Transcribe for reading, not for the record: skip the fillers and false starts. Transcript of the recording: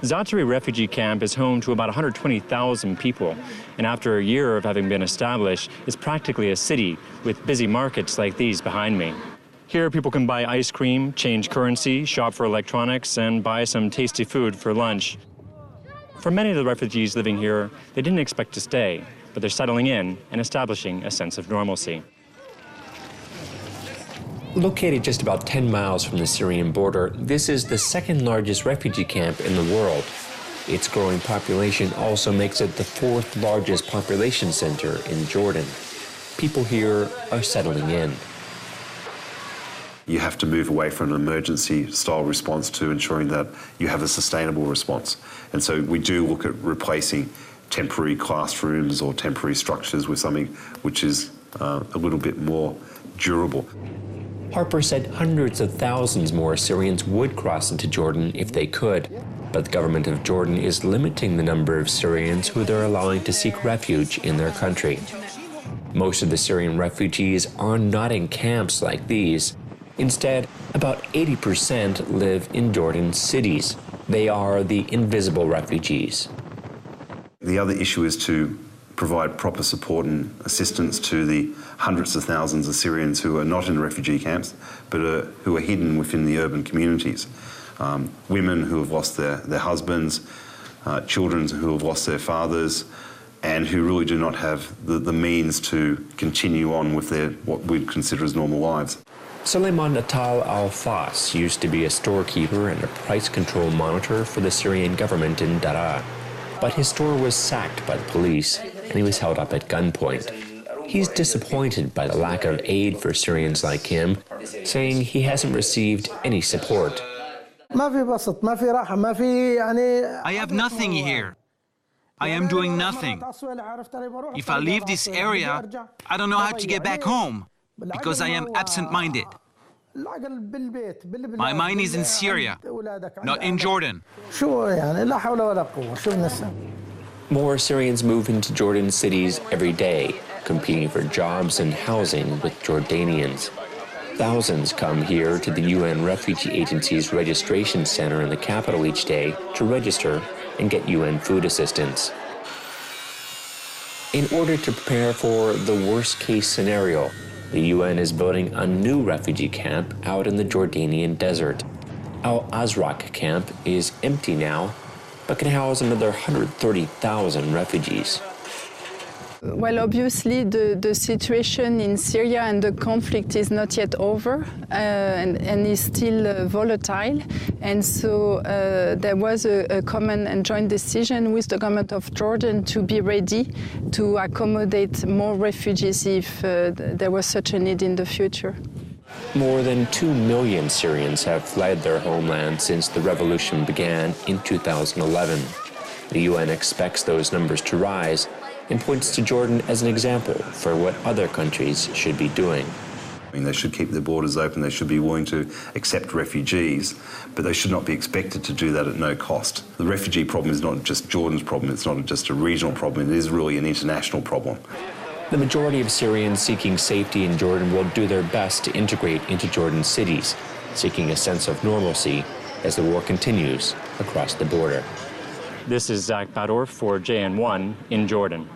Zaatari refugee camp is home to about 120,000 people, and after a year of having been established, it's practically a city with busy markets like these behind me. Here, people can buy ice cream, change currency, shop for electronics, and buy some tasty food for lunch. For many of the refugees living here, they didn't expect to stay, but they're settling in and establishing a sense of normalcy. Located just about 10 miles from the Syrian border, this is the second largest refugee camp in the world. Its growing population also makes it the fourth largest population center in Jordan. People here are settling in. You have to move away from an emergency-style response to ensuring that you have a sustainable response. And so we do look at replacing temporary classrooms or temporary structures with something which is a little bit more durable. Harper said hundreds of thousands more Syrians would cross into Jordan if they could, but the government of Jordan is limiting the number of Syrians who they're allowing to seek refuge in their country. Most of the Syrian refugees are not in camps like these. Instead, about 80% live in Jordan cities. They are the invisible refugees. The other issue is to provide proper support and assistance to the hundreds of thousands of Syrians who are not in refugee camps, but who are hidden within the urban communities. Women who have lost their husbands, children who have lost their fathers, and who really do not have the means to continue on with their what we'd consider as normal lives. Suleiman Atal Al-Fas used to be a storekeeper and a price control monitor for the Syrian government in Daraa. But his store was sacked by the police, and he was held up at gunpoint. He's disappointed by the lack of aid for Syrians like him, saying he hasn't received any support. I have nothing here. I am doing nothing. If I leave this area, I don't know how to get back home, because I am absent-minded. My mind is in Syria, not in Jordan. More Syrians move into Jordan cities every day, competing for jobs and housing with Jordanians. Thousands come here to the UN Refugee Agency's registration center in the capital each day to register and get UN food assistance. In order to prepare for the worst-case scenario, the UN is building a new refugee camp out in the Jordanian desert. Al-Azraq camp is empty now, but can house another 130,000 refugees. Well, obviously, the situation in Syria and the conflict is not yet over and is still volatile. And so there was a common and joint decision with the government of Jordan to be ready to accommodate more refugees if there was such a need in the future. More than 2 million Syrians have fled their homeland since the revolution began in 2011. The UN expects those numbers to rise and points to Jordan as an example for what other countries should be doing. I mean, they should keep their borders open, they should be willing to accept refugees, but they should not be expected to do that at no cost. The refugee problem is not just Jordan's problem, it's not just a regional problem, it is really an international problem. The majority of Syrians seeking safety in Jordan will do their best to integrate into Jordan cities, seeking a sense of normalcy as the war continues across the border. This is Zach Badorf for JN1 in Jordan.